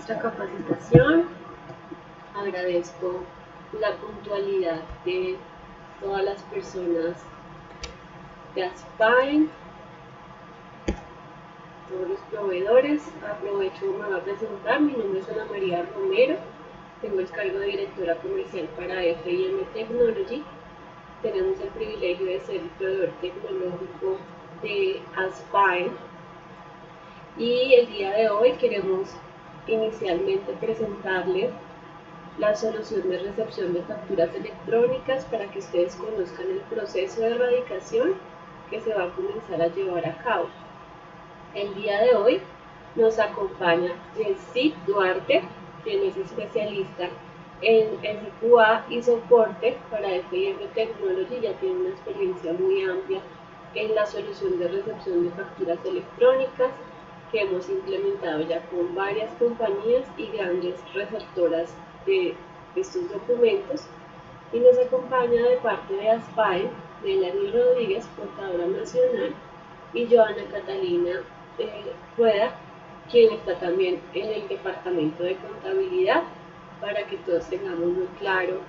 nuestra capacitación. Agradezco la puntualidad de todas las personas de Aspire, todos los proveedores. Aprovecho, me voy a presentar. Mi nombre es Ana María Romero. Tengo el cargo de directora comercial para FIM Technology. Tenemos el privilegio de ser el proveedor tecnológico de Aspire. Y el día de hoy queremos inicialmente presentarles la solución de recepción de facturas electrónicas para que ustedes conozcan el proceso de erradicación que se va a comenzar a llevar a cabo. El día de hoy nos acompaña Yesid Duarte, quien es especialista en SQA y soporte para FIM Technology. Ya tiene una experiencia muy amplia en la solución de recepción de facturas electrónicas que hemos implementado ya con varias compañías y grandes receptoras de estos documentos. Y nos acompaña de parte de Aspire, Melanie Rodríguez, portadora nacional, y Joana Catalina Rueda, quien está también en el departamento de contabilidad, para que todos tengamos muy claro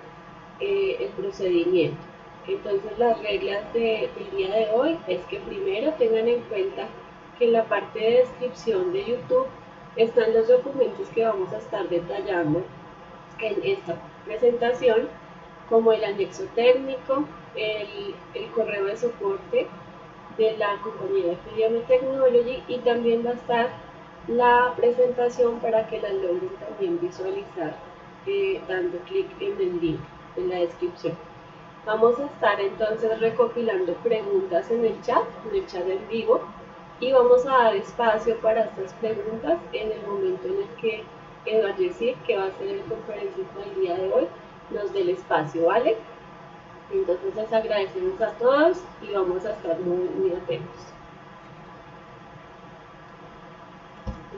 el procedimiento. Entonces, las reglas del día de hoy es que primero tengan en cuenta que en la parte de descripción de YouTube están los documentos que vamos a estar detallando en esta presentación, como el anexo técnico, el correo de soporte de la compañía FIM Technology, y también va a estar la presentación para que la logren también visualizar dando clic en el link en la descripción. Vamos a estar entonces recopilando preguntas en el chat en vivo, y vamos a dar espacio para estas preguntas en el momento en el que Eduardo Yesid, que va a ser el conferencista del día de hoy, nos dé el espacio, ¿vale? Entonces les agradecemos a todos y vamos a estar muy atentos.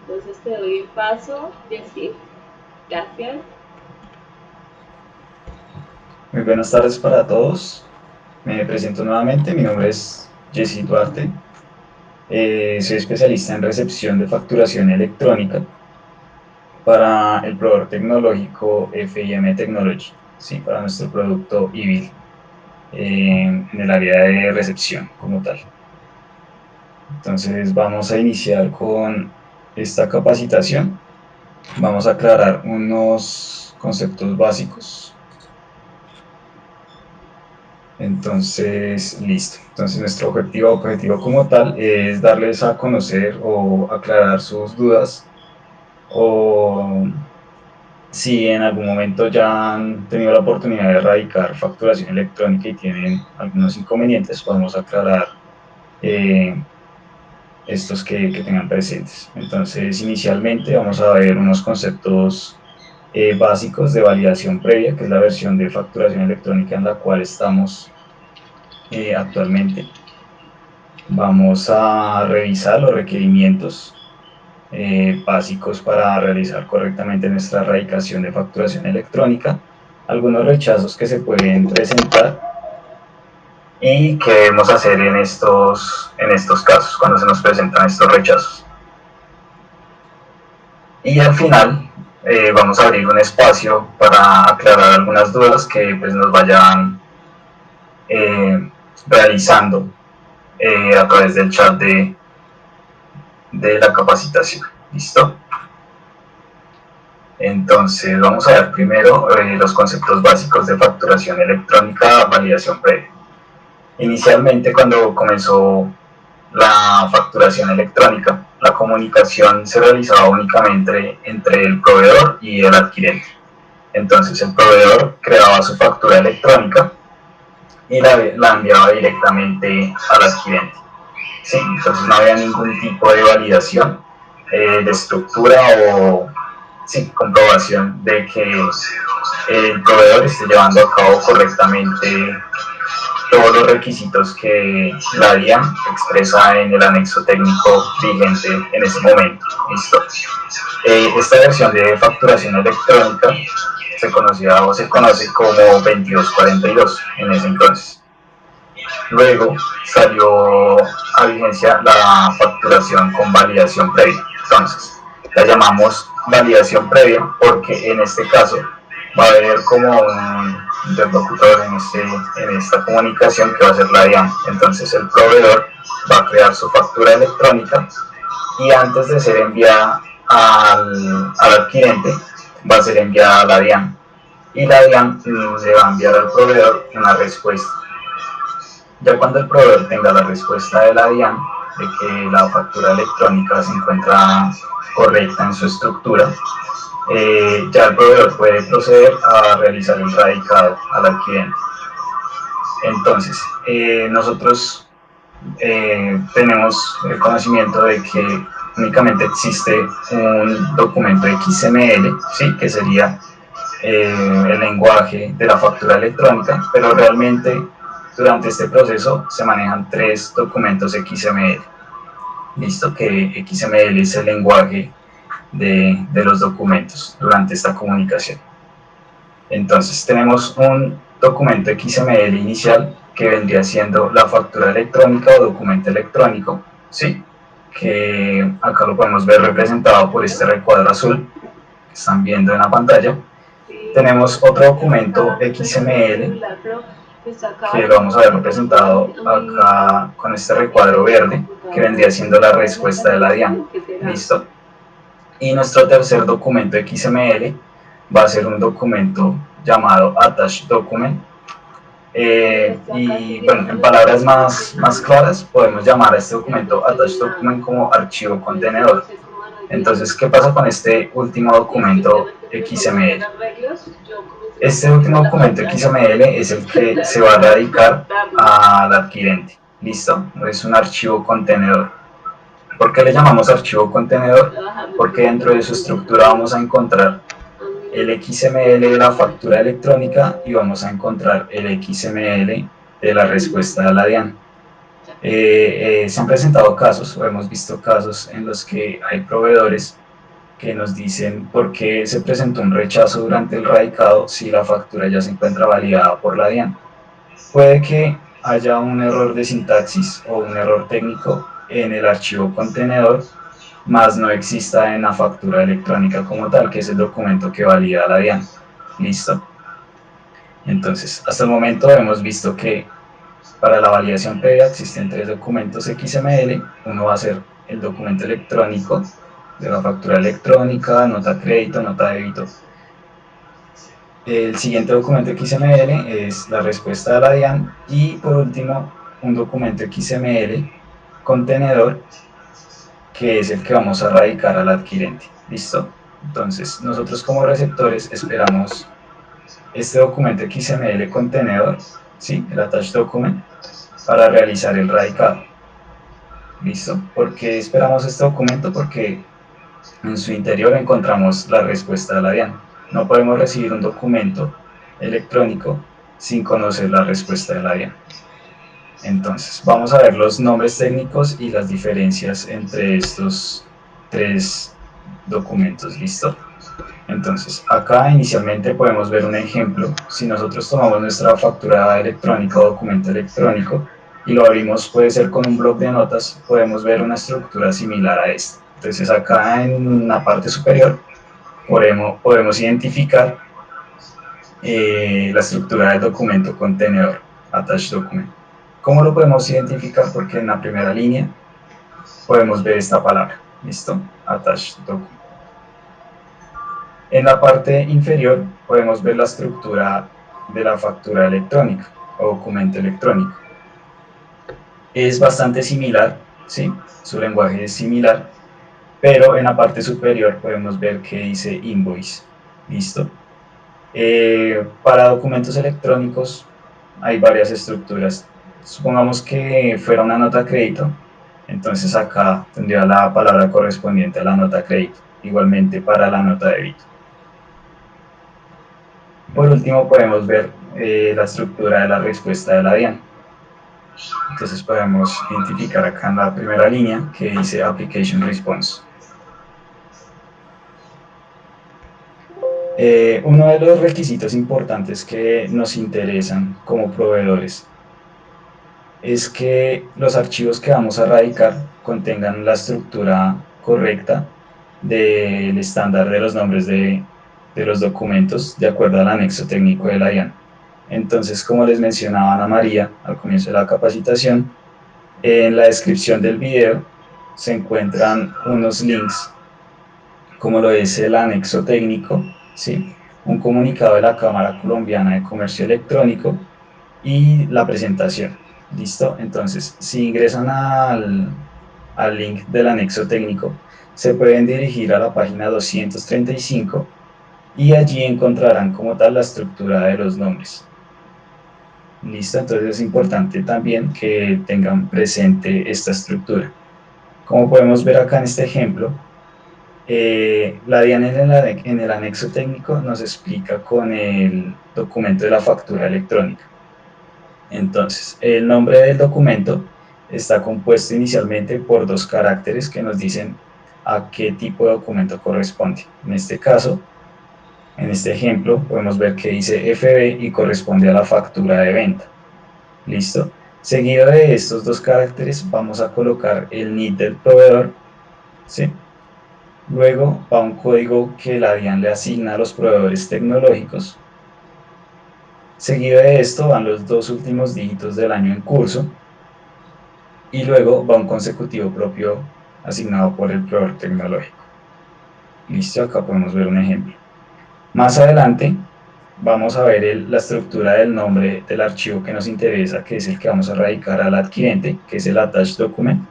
Entonces te doy el paso, Yesid. Gracias. Muy buenas tardes para todos. Me presento nuevamente, mi nombre es Yesid Duarte. Soy especialista en recepción de facturación electrónica para el proveedor tecnológico FIM Technology, sí, para nuestro producto IBIL, en el área de recepción como tal. Entonces vamos a iniciar con esta capacitación. Vamos a aclarar unos conceptos básicos. Entonces, listo. Entonces, nuestro objetivo como tal es darles a conocer o aclarar sus dudas, o si en algún momento ya han tenido la oportunidad de erradicar facturación electrónica y tienen algunos inconvenientes, podemos aclarar estos que tengan presentes. Entonces, inicialmente vamos a ver unos conceptos básicos de validación previa, que es la versión de facturación electrónica en la cual estamos actualmente. Vamos a revisar los requerimientos básicos para realizar correctamente nuestra erradicación de facturación electrónica, algunos rechazos que se pueden presentar y qué debemos hacer en estos casos cuando se nos presentan estos rechazos. Y al final vamos a abrir un espacio para aclarar algunas dudas que pues, nos vayan realizando a través del chat de la capacitación. ¿Listo? Entonces vamos a ver primero los conceptos básicos de facturación electrónica, validación previa. Inicialmente, cuando comenzó la facturación electrónica, la comunicación se realizaba únicamente entre el proveedor y el adquirente. Entonces el proveedor creaba su factura electrónica y la enviaba directamente al adquirente. Sí, entonces no había ningún tipo de validación de estructura o comprobación de que el proveedor esté llevando a cabo correctamente todos los requisitos que la DIAN expresa en el anexo técnico vigente en ese momento. ¿Listo? Esta versión de facturación electrónica se conoce como 2242 en ese entonces. Luego salió a vigencia la facturación con validación previa. Entonces, la llamamos validación previa, porque en este caso va a haber como un interlocutor en esta comunicación que va a ser la DIAN. Entonces el proveedor va a crear su factura electrónica y antes de ser enviada al adquirente va a ser enviada a la DIAN y la DIAN le va a enviar al proveedor una respuesta. Ya cuando el proveedor tenga la respuesta de la DIAN de que la factura electrónica se encuentra correcta en su estructura, ya el proveedor puede proceder a realizar el radicado al adquirente. Entonces, nosotros tenemos el conocimiento de que únicamente existe un documento XML, ¿sí? Que sería el lenguaje de la factura electrónica, pero realmente durante este proceso se manejan 3 documentos XML. Listo, que XML es el lenguaje de los documentos durante esta comunicación. Entonces tenemos un documento XML inicial que vendría siendo la factura electrónica o documento electrónico, ¿sí? Que acá lo podemos ver representado por este recuadro azul que están viendo en la pantalla. Tenemos otro documento XML que lo vamos a ver representado acá con este recuadro verde que vendría siendo la respuesta de la DIAN. ¿Listo? Y nuestro tercer documento XML va a ser un documento llamado Attached Document. Y bueno, en palabras más claras, podemos llamar a este documento Attached Document como archivo contenedor. Entonces, ¿qué pasa con este último documento XML? Este último documento XML es el que se va a radicar al adquirente. ¿Listo? Es un archivo contenedor. ¿Por qué le llamamos archivo contenedor? Porque dentro de su estructura vamos a encontrar el XML de la factura electrónica y vamos a encontrar el XML de la respuesta de la DIAN. Se han presentado casos, o hemos visto casos en los que hay proveedores que nos dicen por qué se presentó un rechazo durante el radicado si la factura ya se encuentra validada por la DIAN. Puede que haya un error de sintaxis o un error técnico en el archivo contenedor, más no exista en la factura electrónica como tal, que es el documento que valida la DIAN. ¿Listo? Entonces, hasta el momento hemos visto que para la validación previa existen 3 documentos XML. Uno va a ser el documento electrónico de la factura electrónica, nota crédito, nota débito. El siguiente documento XML es la respuesta de la DIAN y por último un documento XML contenedor que es el que vamos a radicar al adquirente. ¿Listo? Entonces nosotros como receptores esperamos este documento XML contenedor, ¿sí? El attached document, para realizar el radicado. ¿Listo? ¿Por qué esperamos este documento? Porque en su interior encontramos la respuesta de la DIAN. No podemos recibir un documento electrónico sin conocer la respuesta de la DIAN. Entonces, vamos a ver los nombres técnicos y las diferencias entre estos 3 documentos. ¿Listo? Entonces, acá inicialmente podemos ver un ejemplo. Si nosotros tomamos nuestra factura electrónica o documento electrónico y lo abrimos, puede ser con un bloc de notas, podemos ver una estructura similar a esta. Entonces, acá en la parte superior podemos identificar la estructura del documento contenedor, Attached Document. ¿Cómo lo podemos identificar? Porque en la primera línea podemos ver esta palabra, ¿listo? Attached Document. En la parte inferior podemos ver la estructura de la factura electrónica o documento electrónico. Es bastante similar, ¿sí? Su lenguaje es similar, pero en la parte superior podemos ver que dice Invoice, ¿listo? Para documentos electrónicos hay varias estructuras. Supongamos que fuera una nota a crédito, entonces acá tendría la palabra correspondiente a la nota a crédito, igualmente para la nota de débito. Por último podemos ver la estructura de la respuesta de la DIAN. Entonces podemos identificar acá en la primera línea que dice Application Response. Uno de los requisitos importantes que nos interesan como proveedores es que los archivos que vamos a radicar contengan la estructura correcta del estándar de los nombres de los documentos de acuerdo al anexo técnico de la DIAN. Entonces, como les mencionaba Ana María al comienzo de la capacitación, en la descripción del video se encuentran unos links, como lo es el anexo técnico, ¿sí? Un comunicado de la Cámara Colombiana de Comercio Electrónico y la presentación. ¿Listo? Entonces, si ingresan al link del anexo técnico, se pueden dirigir a la página 235 y allí encontrarán como tal la estructura de los nombres. ¿Listo? Entonces es importante también que tengan presente esta estructura. Como podemos ver acá en este ejemplo, la DIAN en el anexo técnico nos explica con el documento de la factura electrónica. Entonces, el nombre del documento está compuesto inicialmente por dos caracteres que nos dicen a qué tipo de documento corresponde. En este caso, en este ejemplo, podemos ver que dice FB y corresponde a la factura de venta. ¿Listo? Seguido de estos dos caracteres, vamos a colocar el NID del proveedor, ¿sí? Luego va un código que la DIAN le asigna a los proveedores tecnológicos. Seguido de esto van los dos últimos dígitos del año en curso y luego va un consecutivo propio asignado por el proveedor tecnológico. Listo, acá podemos ver un ejemplo. Más adelante vamos a ver la estructura del nombre del archivo que nos interesa, que es el que vamos a radicar al adquirente, que es el attached document.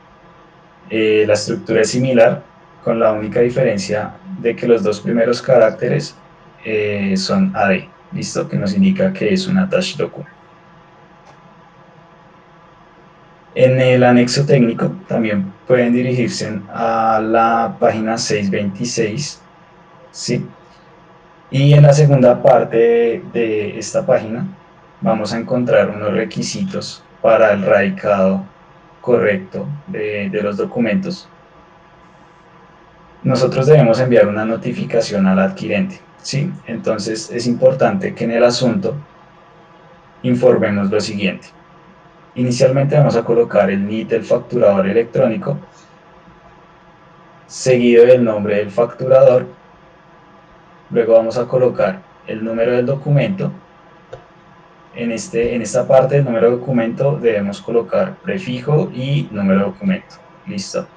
La estructura es similar, con la única diferencia de que los dos primeros caracteres son AD, ¿listo? Que nos indica que es un attached document. En el anexo técnico también pueden dirigirse a la página 626, ¿sí? Y en la segunda parte de esta página vamos a encontrar unos requisitos para el radicado correcto de los documentos. Nosotros debemos enviar una notificación al adquirente, ¿sí? Entonces es importante que en el asunto informemos lo siguiente. Inicialmente vamos a colocar el NID del facturador electrónico, seguido del nombre del facturador. Luego vamos a colocar el número del documento. En esta parte del número de documento debemos colocar prefijo y número de documento. Listo.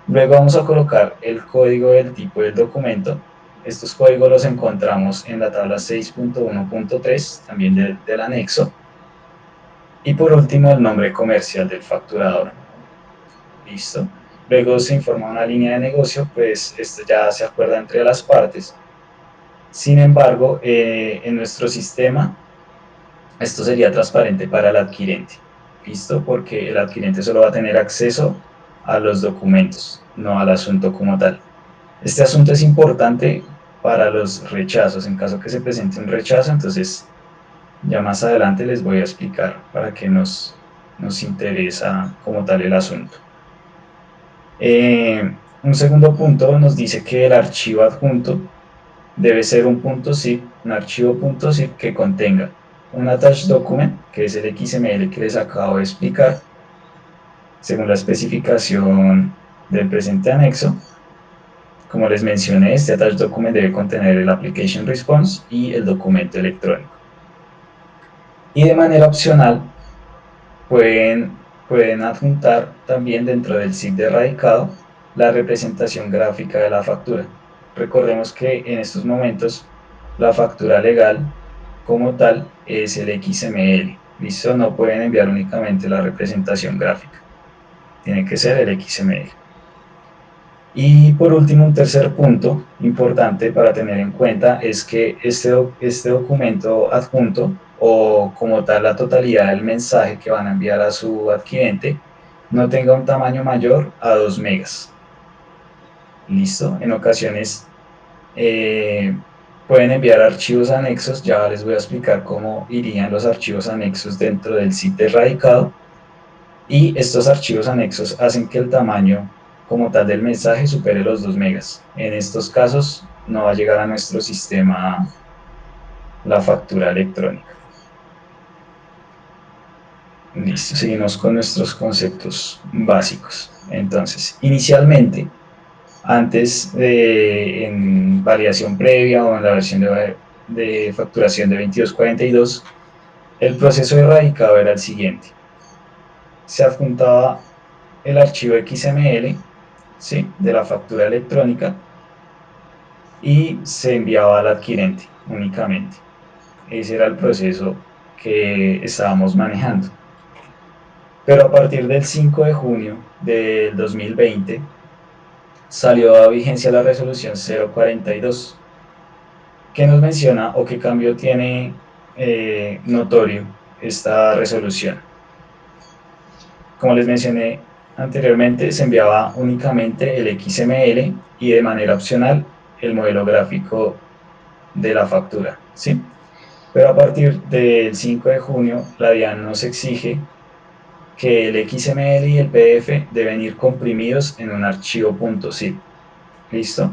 Luego vamos a colocar el código del tipo del documento. Estos códigos los encontramos en la tabla 6.1.3, también del anexo. Y por último, el nombre comercial del facturador. Listo. Luego se informa una línea de negocio, pues esto ya se acuerda entre las partes. Sin embargo, en nuestro sistema, esto sería transparente para el adquirente. ¿Listo? Porque el adquirente solo va a tener acceso a los documentos, no al asunto como tal. Este asunto es importante para los rechazos. En caso que se presente un rechazo, entonces ya más adelante les voy a explicar para qué nos interesa como tal el asunto. Un segundo punto nos dice que el archivo adjunto debe ser un .zip, un archivo .zip que contenga un attached document, que es el XML que les acabo de explicar, según la especificación del presente anexo. Como les mencioné, este attached document debe contener el application response y el documento electrónico. Y de manera opcional, pueden adjuntar también dentro del zip de radicado la representación gráfica de la factura. Recordemos que en estos momentos la factura legal como tal es el XML. ¿Listo? No pueden enviar únicamente la representación gráfica. Tiene que ser el XML. Y por último, un tercer punto importante para tener en cuenta es que este documento adjunto, o como tal la totalidad del mensaje que van a enviar a su adquirente, no tenga un tamaño mayor a 2 megas. ¿Listo? En ocasiones pueden enviar archivos anexos. Ya les voy a explicar cómo irían los archivos anexos dentro del sitio radicado. Y estos archivos anexos hacen que el tamaño como tal del mensaje supere los 2 megas. En estos casos no va a llegar a nuestro sistema la factura electrónica. Listo, seguimos con nuestros conceptos básicos. Entonces, inicialmente Antes en validación previa o en la versión de facturación de 2242, el proceso de radicado era el siguiente. Se adjuntaba el archivo XML, ¿sí?, de la factura electrónica y se enviaba al adquirente únicamente. Ese era el proceso que estábamos manejando. Pero a partir del 5 de junio del 2020 salió a vigencia la resolución 042, que nos menciona o qué cambio tiene notorio esta resolución. Como les mencioné anteriormente, se enviaba únicamente el XML y de manera opcional el modelo gráfico de la factura, ¿sí? Pero a partir del 5 de junio, la DIAN nos exige que el XML y el PDF deben ir comprimidos en un archivo .zip. ¿Listo?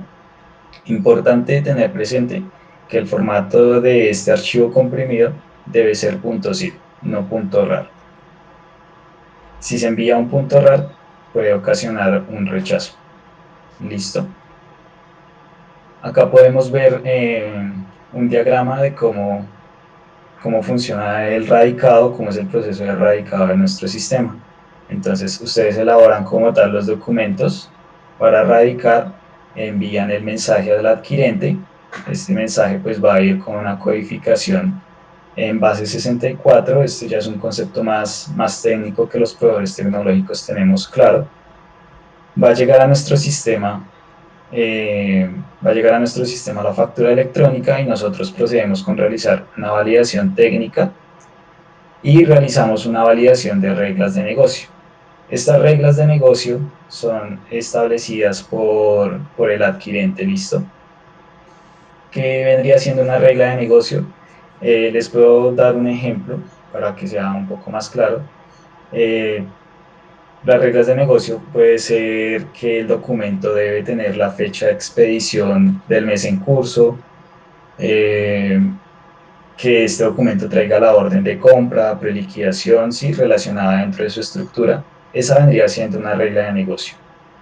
Importante tener presente que el formato de este archivo comprimido debe ser .zip, no .rar. Si se envía un .rar, puede ocasionar un rechazo. ¿Listo? Acá podemos ver un diagrama de cómo funciona el radicado, cómo es el proceso de radicado de nuestro sistema. Entonces, ustedes elaboran como tal los documentos para radicar, envían el mensaje al adquirente. Este mensaje pues va a ir con una codificación en base 64. Esto ya es un concepto más técnico que los proveedores tecnológicos tenemos claro. Va a llegar a nuestro sistema la factura electrónica y nosotros procedemos con realizar una validación técnica y realizamos una validación de reglas de negocio. Estas reglas de negocio son establecidas por el adquirente, ¿listo? ¿Qué vendría siendo una regla de negocio? Les puedo dar un ejemplo para que sea un poco más claro. Las reglas de negocio puede ser que el documento debe tener la fecha de expedición del mes en curso, que este documento traiga la orden de compra, preliquidación, sí, relacionada dentro de su estructura. Esa vendría siendo una regla de negocio.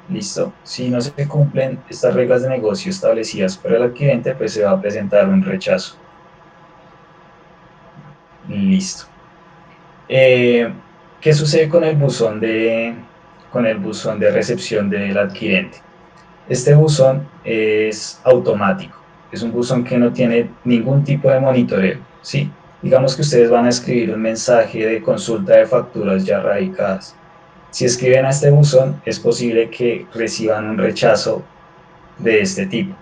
¿Listo? Si no se cumplen estas reglas de negocio establecidas por el adquirente, pues se va a presentar un rechazo. Listo. ¿Qué sucede con el buzón de recepción del adquirente? Este buzón es automático, es un buzón que no tiene ningún tipo de monitoreo, ¿sí? Digamos que ustedes van a escribir un mensaje de consulta de facturas ya radicadas. Si escriben a este buzón, es posible que reciban un rechazo de este tipo,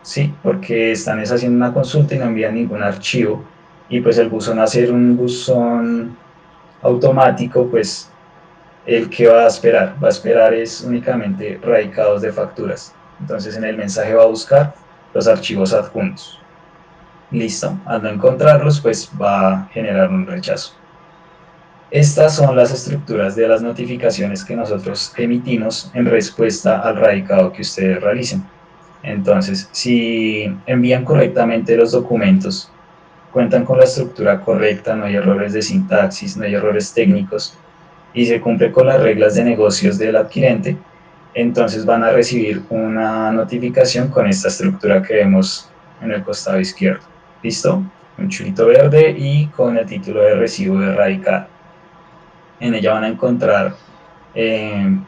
¿sí? Porque están haciendo una consulta y no envían ningún archivo, y pues el buzón, a ser un buzón automático, pues el que va a esperar es únicamente radicados de facturas. Entonces en el mensaje va a buscar los archivos adjuntos. Listo, al no encontrarlos, pues va a generar un rechazo. Estas son las estructuras de las notificaciones que nosotros emitimos en respuesta al radicado que ustedes realicen. Entonces, si envían correctamente los documentos, cuentan con la estructura correcta, no hay errores de sintaxis, no hay errores técnicos, y se cumple con las reglas de negocios del adquirente, entonces van a recibir una notificación con esta estructura que vemos en el costado izquierdo. ¿Listo? Un chulito verde y con el título de recibo de radicado. En ella van a encontrar el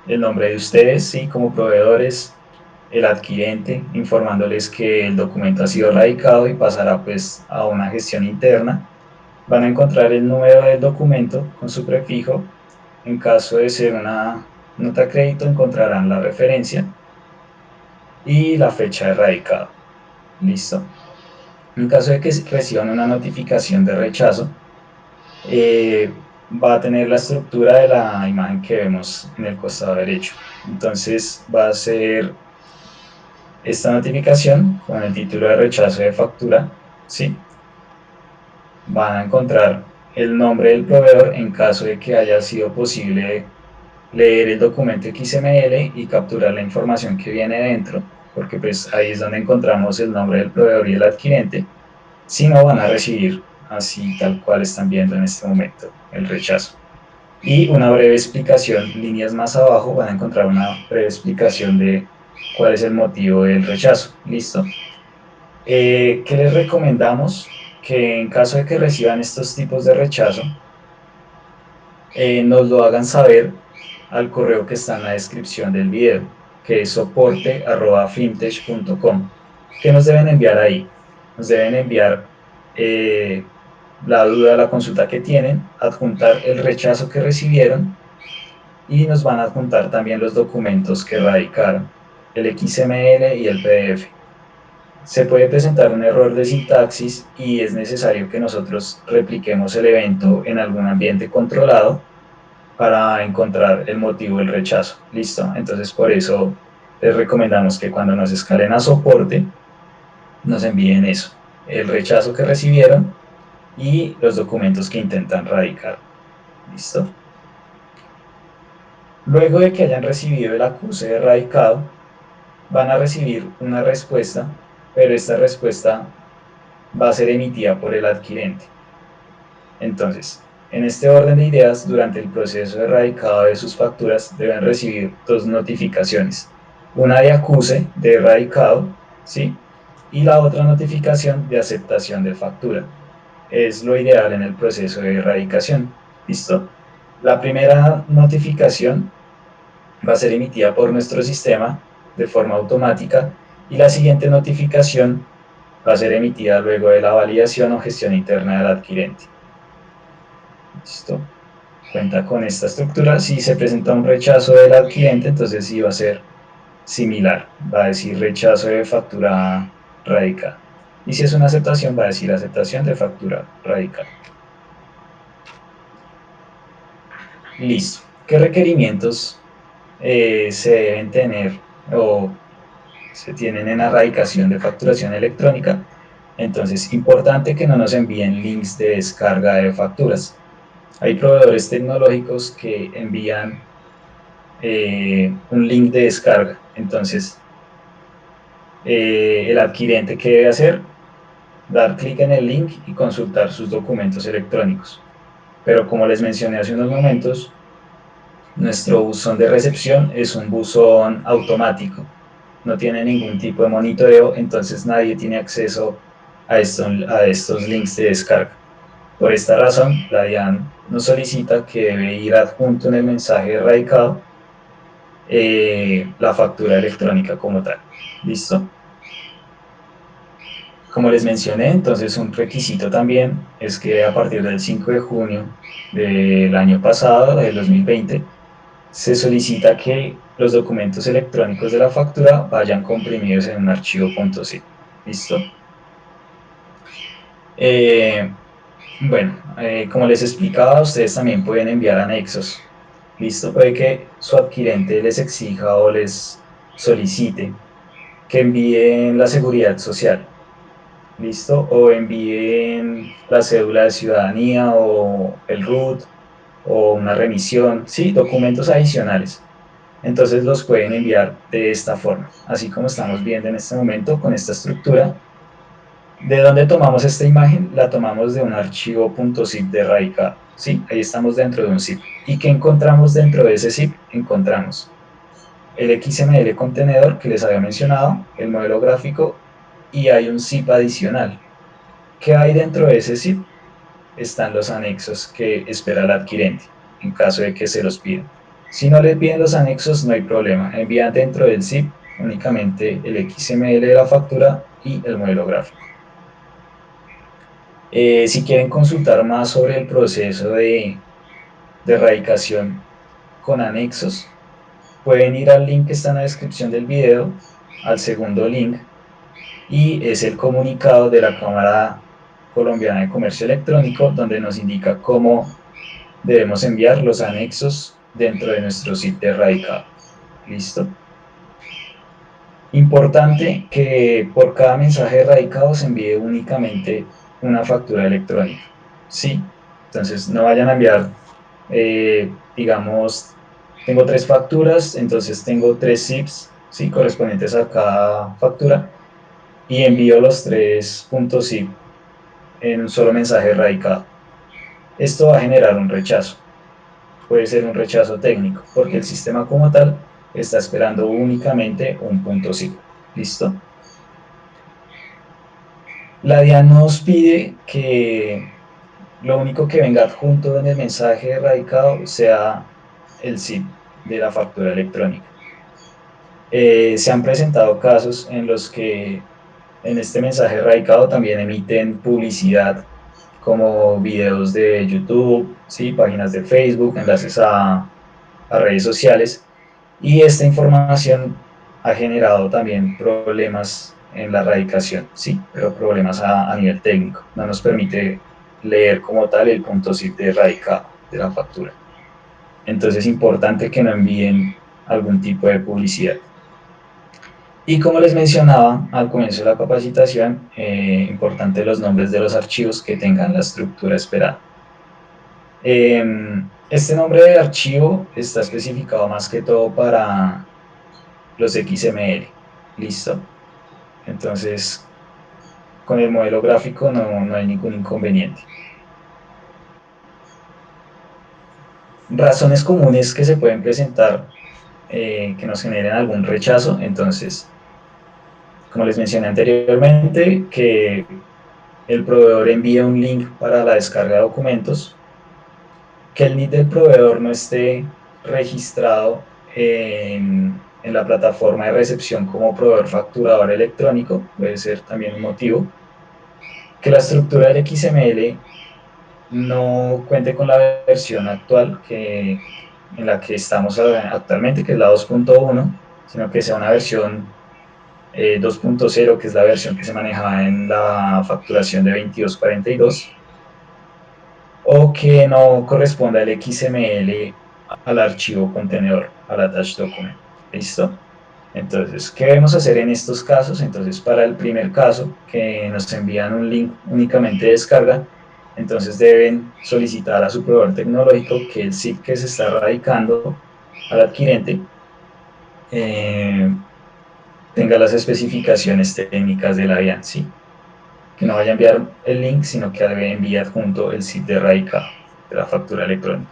nombre de ustedes, ¿sí?, como proveedores, el adquirente, informándoles que el documento ha sido radicado y pasará pues a una gestión interna. Van a encontrar el número del documento con su prefijo. En caso de ser una nota de crédito, encontrarán la referencia y la fecha de radicado. ¿Listo? En caso de que reciban una notificación de rechazo, va a tener la estructura de la imagen que vemos en el costado derecho. Entonces va a ser esta notificación con el título de rechazo de factura, ¿sí? Van a encontrar el nombre del proveedor en caso de que haya sido posible leer el documento XML y capturar la información que viene dentro, porque pues ahí es donde encontramos el nombre del proveedor y el adquirente. Si no, van a recibir así tal cual están viendo en este momento el rechazo. y una breve explicación. Líneas más abajo van a encontrar una breve explicación de cuál es el motivo del rechazo. ¿Listo? ¿Qué les recomendamos? Que en caso de que reciban estos tipos de rechazo, nos lo hagan saber al correo que está en la descripción del video, que es soporte@fintech.com. ¿Qué nos deben enviar ahí? Nos deben enviar la duda, la consulta que tienen, adjuntar el rechazo que recibieron y nos van a adjuntar también los documentos que radicaron, el XML y el PDF. Se puede presentar un error de sintaxis y es necesario que nosotros repliquemos el evento en algún ambiente controlado para encontrar el motivo del rechazo. ¿Listo? Entonces, por eso les recomendamos que cuando nos escalen a soporte, nos envíen eso, el rechazo que recibieron y los documentos que intentan radicar. ¿Listo? Luego de que hayan recibido el acuse de radicado, van a recibir una respuesta, pero esta respuesta va a ser emitida por el adquirente. Entonces, en este orden de ideas, durante el proceso de radicado de sus facturas deben recibir dos notificaciones. Una de acuse de radicado, ¿sí? Y la otra notificación de aceptación de factura. Es lo ideal en el proceso de erradicación. ¿Listo? La primera notificación va a ser emitida por nuestro sistema de forma automática y la siguiente notificación va a ser emitida luego de la validación o gestión interna del adquirente. ¿Listo? Cuenta con esta estructura. Si se presenta un rechazo del adquirente, entonces sí va a ser similar. Va a decir rechazo de factura radicada. Y si es una aceptación, va a decir aceptación de factura radicada. Listo. ¿Qué requerimientos se deben tener o se tienen en la erradicación de facturación electrónica? Entonces, importante que no nos envíen links de descarga de facturas. Hay proveedores tecnológicos que envían un link de descarga. Entonces, el adquirente, ¿qué debe hacer? Dar clic en el link y consultar sus documentos electrónicos. Pero como les mencioné hace unos momentos, nuestro buzón de recepción es un buzón automático. No tiene ningún tipo de monitoreo, entonces nadie tiene acceso a estos links de descarga. Por esta razón, la DIAN nos solicita que debe ir adjunto en el mensaje erradicado la factura electrónica como tal. ¿Listo? Como les mencioné, entonces un requisito también es que a partir del 5 de junio del año pasado, del 2020, se solicita que los documentos electrónicos de la factura vayan comprimidos en un archivo .zip. ¿Listo? Bueno, como les explicaba, ustedes también pueden enviar anexos. ¿Listo? Puede que su adquirente les exija o les solicite que envíen la seguridad social. ¿Listo? O envíen la cédula de ciudadanía o el RUT o una remisión, sí, documentos adicionales. Entonces los pueden enviar de esta forma, así como estamos viendo en este momento con esta estructura. ¿De dónde tomamos esta imagen? La tomamos de un archivo .zip de radicado, ¿sí? Ahí estamos dentro de un zip. ¿Y qué encontramos dentro de ese zip? Encontramos el XML contenedor que les había mencionado, el modelo gráfico y hay un zip adicional. ¿Qué hay dentro de ese zip? Están los anexos que espera el adquirente, en caso de que se los pidan. Si no les piden los anexos, no hay problema. Envían dentro del zip únicamente el XML de la factura y el modelo gráfico. Si quieren consultar más sobre el proceso de erradicación con anexos, pueden ir al link que está en la descripción del video, al segundo link, y es el comunicado de la Cámara Colombiana de Comercio Electrónico, donde nos indica cómo debemos enviar los anexos dentro de nuestro sitio erradicado. ¿Listo? Importante que por cada mensaje erradicado se envíe únicamente una factura electrónica. ¿Sí? Entonces no vayan a enviar, digamos, tengo 3 facturas, entonces tengo 3 zips, ¿sí? Correspondientes a cada factura, y envío los 3 .zip en un solo mensaje erradicado. Esto va a generar un rechazo. puede ser un rechazo técnico, porque el sistema como tal está esperando únicamente un punto SIP. ¿Listo? La DIAN nos pide que lo único que venga adjunto en el mensaje radicado sea el SIP de la factura electrónica. Se han presentado casos en los que en este mensaje radicado también emiten publicidad como videos de YouTube, ¿sí? Páginas de Facebook, enlaces a redes sociales, y esta información ha generado también problemas en la radicación, sí, pero problemas a nivel técnico. No nos permite leer como tal el punto SIP de radicado de la factura. Entonces es importante que no envíen algún tipo de publicidad. Y como les mencionaba al comienzo de la capacitación, importante los nombres de los archivos que tengan la estructura esperada. Este nombre de archivo está especificado más que todo para los XML. ¿Listo? Entonces, con el modelo gráfico no hay ningún inconveniente. Razones comunes que se pueden presentar que nos generen algún rechazo. Entonces, como les mencioné anteriormente, que el proveedor envía un link para la descarga de documentos, que el NID del proveedor no esté registrado en la plataforma de recepción como proveedor facturador electrónico, puede ser también un motivo, que la estructura del XML no cuente con la versión actual en la que estamos actualmente, que es la 2.1, sino que sea una versión 2.0, que es la versión que se manejaba en la facturación de 2242, o que no corresponda el XML al archivo contenedor, al attached document. ¿Listo? Entonces, ¿qué debemos hacer en estos casos? Entonces, para el primer caso, que nos envían un link únicamente de descarga, entonces deben solicitar a su proveedor tecnológico que el SIP que se está radicando al adquirente tenga las especificaciones técnicas de la DIAN, ¿sí? Que no vaya a enviar el link, sino que debe enviar junto el SIP de radicado de la factura electrónica.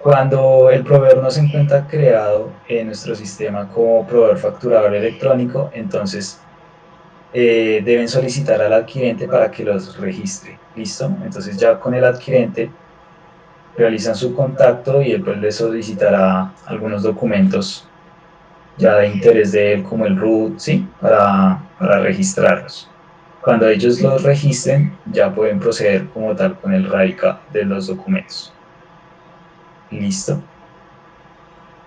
Cuando el proveedor no se encuentra creado en nuestro sistema como proveedor facturador electrónico, entonces deben solicitar al adquirente para que los registre. ¿Listo? Entonces ya con el adquirente realizan su contacto y él pues le solicitará algunos documentos ya de interés de él, como el root, ¿sí? Para registrarlos. Cuando ellos los registren, ya pueden proceder como tal con el radicado de los documentos. Listo.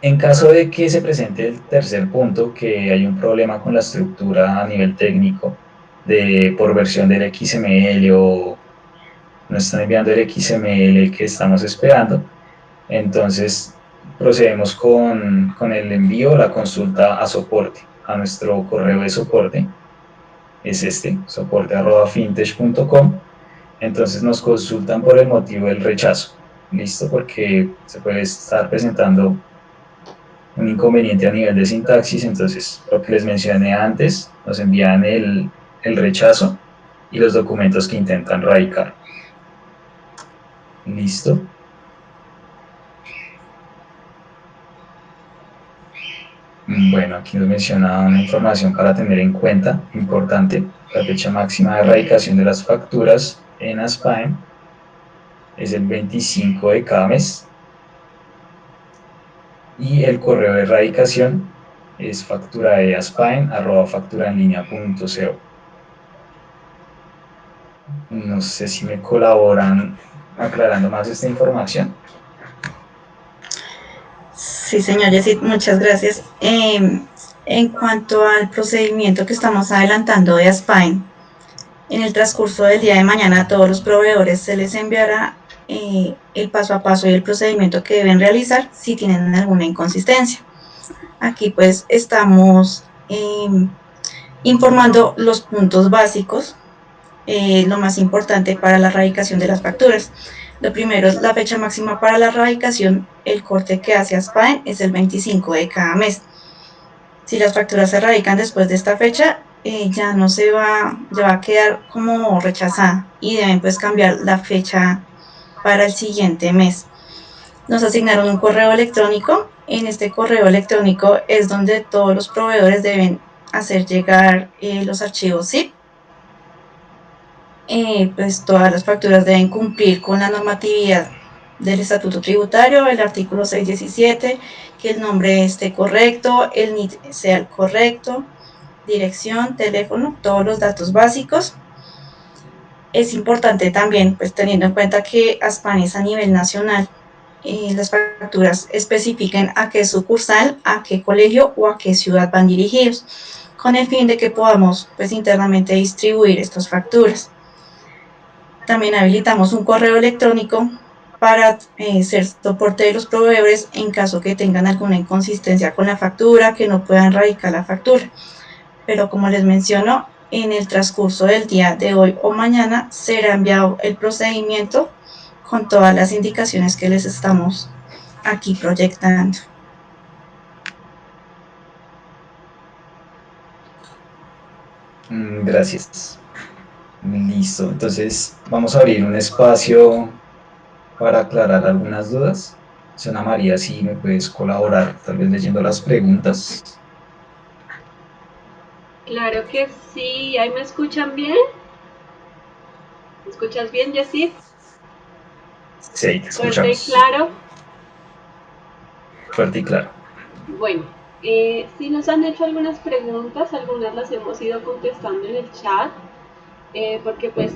En caso de que se presente el tercer punto, que hay un problema con la estructura a nivel técnico por versión del XML o no están enviando el XML que estamos esperando, entonces procedemos con el envío, la consulta a soporte, a nuestro correo de soporte, es este, soporte@fintech.com. Entonces nos consultan por el motivo del rechazo, listo, porque se puede estar presentando un inconveniente a nivel de sintaxis. Entonces lo que les mencioné antes, nos envían el rechazo y los documentos que intentan radicar. Listo. Bueno, aquí nos menciona una información para tener en cuenta, importante: la fecha máxima de erradicación de las facturas en ASPAEM es el 25 de cada mes, y el correo de erradicación es facturadeaspaem@facturaenlinea.co. No sé si me colaboran aclarando más esta información. Sí, señor Yesid, muchas gracias. En cuanto al procedimiento que estamos adelantando de ASPAEM, en el transcurso del día de mañana a todos los proveedores se les enviará el paso a paso y el procedimiento que deben realizar si tienen alguna inconsistencia. Aquí pues estamos informando los puntos básicos, lo más importante para la erradicación de las facturas. Lo primero es la fecha máxima para la erradicación. El corte que hace ASPAEM es el 25 de cada mes. Si las facturas se erradican después de esta fecha, ya va a quedar como rechazada y deben pues cambiar la fecha para el siguiente mes. Nos asignaron un correo electrónico. En este correo electrónico es donde todos los proveedores deben hacer llegar los archivos zip. Pues todas las facturas deben cumplir con la normatividad del estatuto tributario, el artículo 617, que el nombre esté correcto, el NIT sea el correcto, dirección, teléfono, todos los datos básicos. Es importante también, pues teniendo en cuenta que ASPAN es a nivel nacional, las facturas especifiquen a qué sucursal, a qué colegio o a qué ciudad van dirigidos, con el fin de que podamos pues internamente distribuir estas facturas. También habilitamos un correo electrónico para ser soporte de los proveedores en caso que tengan alguna inconsistencia con la factura, que no puedan radicar la factura. Pero como les menciono, en el transcurso del día de hoy o mañana será enviado el procedimiento con todas las indicaciones que les estamos aquí proyectando. Gracias. Listo. Entonces vamos a abrir un espacio para aclarar algunas dudas. Ana María, si me puedes colaborar, tal vez leyendo las preguntas. Claro que sí. ¿Ahí me escuchan bien? ¿Me escuchas bien, Jessy? Sí, te escuchamos. ¿Fuerte y claro? Fuerte y claro. Bueno, sí nos han hecho algunas preguntas, algunas las hemos ido contestando en el chat, porque pues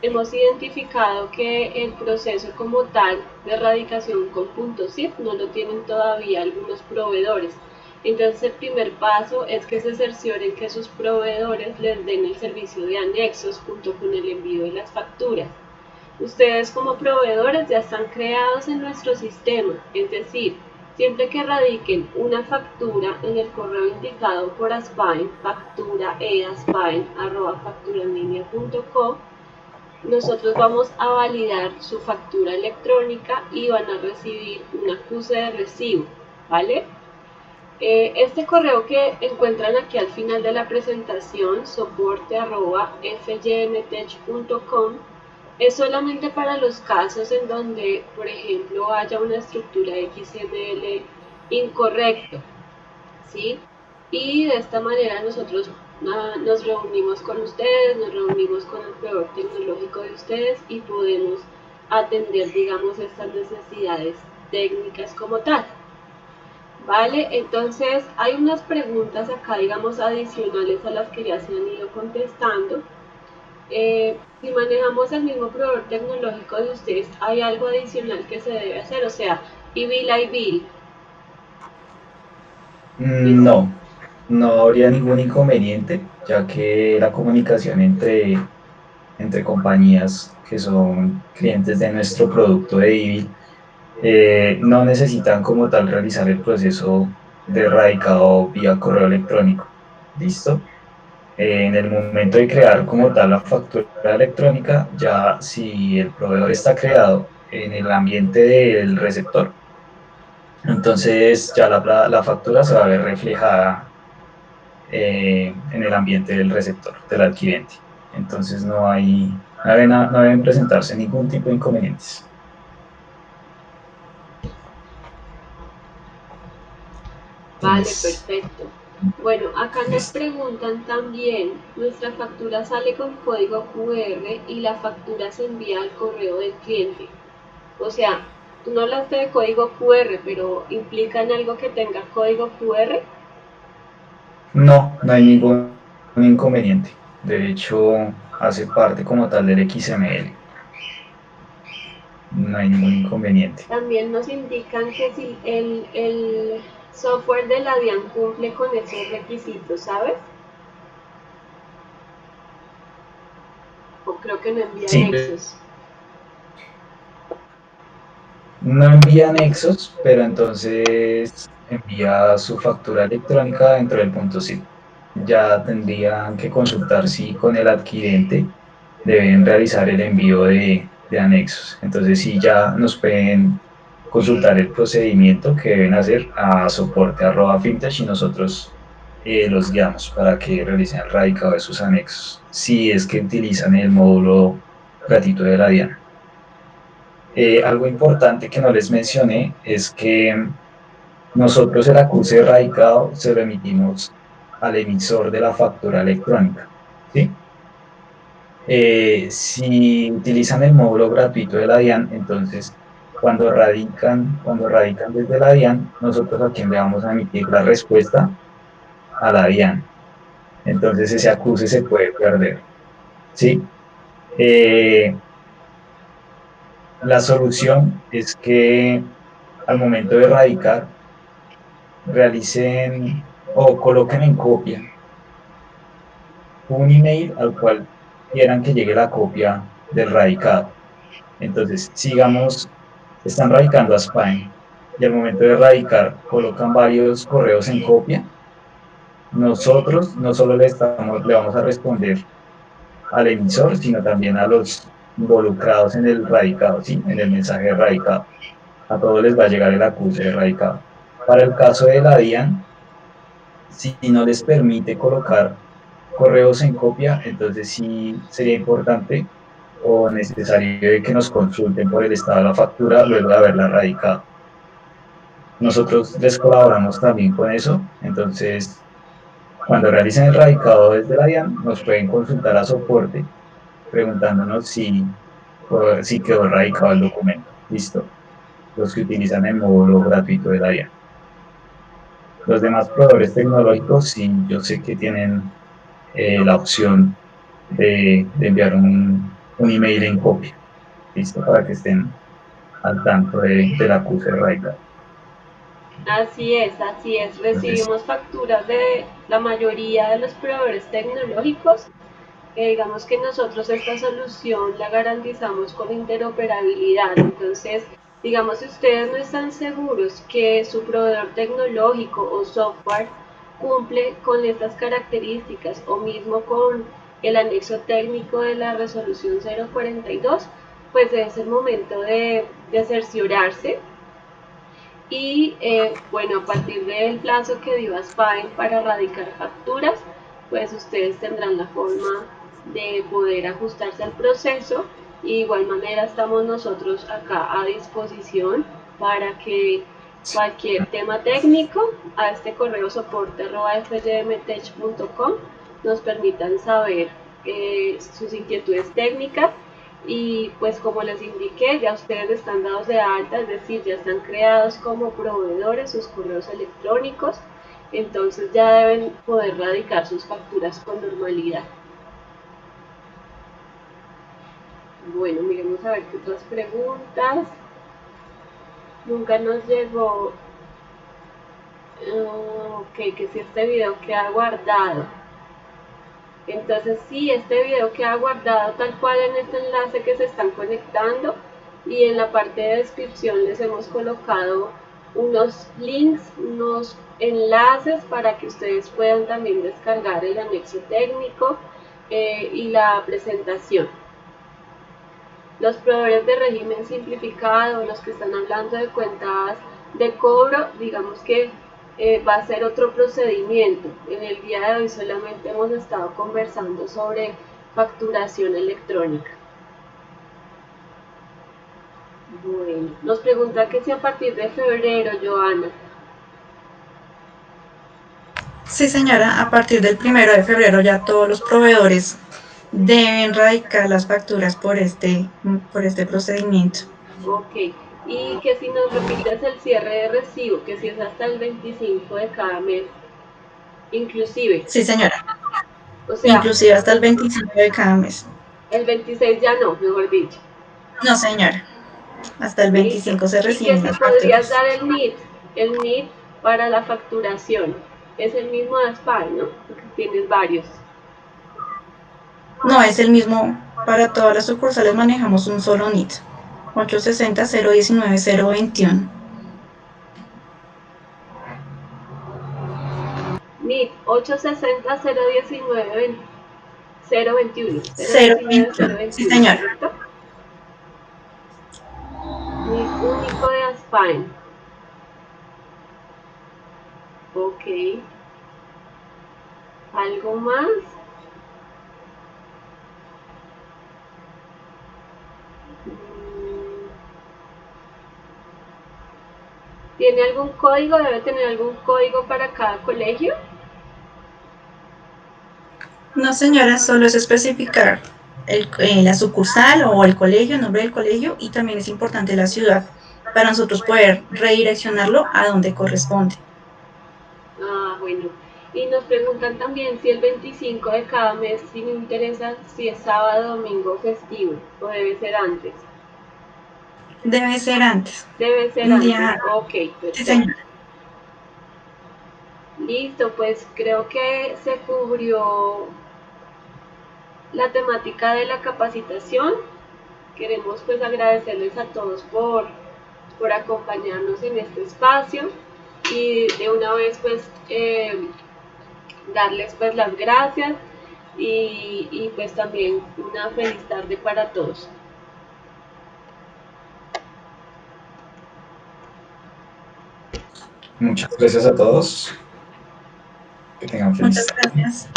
hemos identificado que el proceso como tal de erradicación con .zip no lo tienen todavía algunos proveedores. Entonces el primer paso es que se cercioren que sus proveedores les den el servicio de anexos junto con el envío de las facturas. Ustedes como proveedores ya están creados en nuestro sistema, es decir, siempre que radiquen una factura en el correo indicado por Aspain, facturae@facturaenlinea.co, nosotros vamos a validar su factura electrónica y van a recibir un acuse de recibo, ¿vale? Este correo que encuentran aquí al final de la presentación, soporte@fymtech.com, es solamente para los casos en donde, por ejemplo, haya una estructura XML incorrecta, ¿sí? Y de esta manera nosotros nos reunimos con ustedes, nos reunimos con el proveedor tecnológico de ustedes y podemos atender, digamos, estas necesidades técnicas como tal. Vale, entonces hay unas preguntas acá, digamos, adicionales a las que ya se han ido contestando. Si manejamos el mismo proveedor tecnológico de ustedes, ¿hay algo adicional que se debe hacer? O sea, iBill. No, no habría ningún inconveniente, ya que la comunicación entre compañías que son clientes de nuestro producto de IBIL no necesitan como tal realizar el proceso de radicado vía correo electrónico. ¿Listo? En el momento de crear como tal la factura electrónica, ya si el proveedor está creado en el ambiente del receptor, entonces ya la factura se va a ver reflejada en el ambiente del receptor, del adquirente. Entonces no deben presentarse ningún tipo de inconvenientes. Vale, perfecto. Bueno, acá nos preguntan también, nuestra factura sale con código QR y la factura se envía al correo del cliente. O sea, tú no hablaste de código QR, pero ¿implica en algo que tenga código QR? No, no hay ningún inconveniente. De hecho, hace parte como tal del XML. No hay ningún inconveniente. También nos indican que si el software de la DIAN cumple con esos requisitos, ¿sabes? O creo que no envía anexos. No envía anexos, pero entonces envía su factura electrónica dentro del .zip. Ya tendrían que consultar si con el adquirente deben realizar el envío de anexos. Entonces sí, ya nos pueden consultar el procedimiento que deben hacer a soporte@fintech y nosotros los guiamos para que realicen el radicado de sus anexos, si es que utilizan el módulo gratuito de la DIAN. Algo importante que no les mencioné es que nosotros el acuse de radicado se lo emitimos al emisor de la factura electrónica, ¿sí? Si utilizan el módulo gratuito de la DIAN, entonces cuando radican desde la DIAN, nosotros a quien le vamos a emitir la respuesta a la DIAN. Entonces ese acuse se puede perder, ¿sí? Eh, la solución es que al momento de radicar, realicen o coloquen en copia un email al cual quieran que llegue la copia del radicado. Entonces, sigamos, están radicando a Spain y al momento de radicar colocan varios correos en copia. Nosotros no solo le vamos a responder al emisor, sino también a los involucrados en el radicado, ¿sí? En el mensaje de radicado. A todos les va a llegar el acuse de radicado. Para el caso de la DIAN, si no les permite colocar correos en copia, entonces sí sería importante o necesario que nos consulten por el estado de la factura luego de haberla radicado. Nosotros les colaboramos también con eso, entonces cuando realicen el radicado desde la DIAN nos pueden consultar a soporte preguntándonos si quedó radicado el documento. Listo. Los que utilizan el módulo gratuito de la DIAN. Los demás proveedores tecnológicos, sí, yo sé que tienen la opción de enviar un email en copia, listo, para que estén al tanto de la acuse de radicado. Así es, así es. Entonces, Recibimos facturas de la mayoría de los proveedores tecnológicos. Digamos que nosotros esta solución la garantizamos con interoperabilidad. Entonces, digamos, si ustedes no están seguros que su proveedor tecnológico o software cumple con estas características o mismo con el anexo técnico de la resolución 042, pues es el momento de cerciorarse y bueno, a partir del plazo que dio Aspain para radicar facturas, pues ustedes tendrán la forma de poder ajustarse al proceso. Y de igual manera estamos nosotros acá a disposición para que cualquier tema técnico a este correo soporte@fymtech.com nos permitan saber sus inquietudes técnicas. Y pues como les indiqué, ya ustedes están dados de alta, es decir, ya están creados como proveedores sus correos electrónicos, entonces ya deben poder radicar sus facturas con normalidad. Bueno, miremos a ver qué otras preguntas. Nunca nos llegó, ok, que si este video queda guardado. Entonces sí, este video queda guardado tal cual en este enlace que se están conectando, y en la parte de descripción les hemos colocado unos links, unos enlaces para que ustedes puedan también descargar el anexo técnico y la presentación. Los proveedores de régimen simplificado, los que están hablando de cuentas de cobro, digamos que va a ser otro procedimiento. En el día de hoy solamente hemos estado conversando sobre facturación electrónica. Bueno, nos pregunta que si a partir de febrero, Joana. Sí, señora, a partir del 1 de febrero ya todos los proveedores deben radicar las facturas por este procedimiento. Ok, y que si nos repites el cierre de recibo, que si es hasta el 25 de cada mes, inclusive. Sí, señora. O sea, Inclusive hasta el 25 de cada mes. el 26 ya no, mejor dicho. No, señora. Hasta el Listo. 25 se Y que reciben si las podrías facturas. dar el NIT para la facturación. Es el mismo de Aspal, ¿no? Porque tienes varios. No, es el mismo. Para todas las sucursales manejamos un solo NIT. 860-019-021. NIT 860-019-021. 021. Sí, 019-021, señora. ¿correcto? NIT único de Aspal. Ok. ¿Algo más? ¿Tiene algún código? ¿Debe tener algún código para cada colegio? No, señora, solo es especificar la sucursal o el colegio, el nombre del colegio, y también es importante la ciudad para nosotros poder redireccionarlo a donde corresponde. Ah, bueno. Y nos preguntan también si el 25 de cada mes, si me interesa, si es sábado, domingo, festivo, o debe ser antes. Debe ser antes. Debe ser Un antes. día, Ok, sí, perfecto. señora. Listo, pues creo que se cubrió la temática de la capacitación. Queremos pues agradecerles a todos por acompañarnos en este espacio y de una vez pues darles pues las gracias y pues también una feliz tarde para todos. Muchas gracias a todos. Que tengan feliz Muchas tarde. gracias.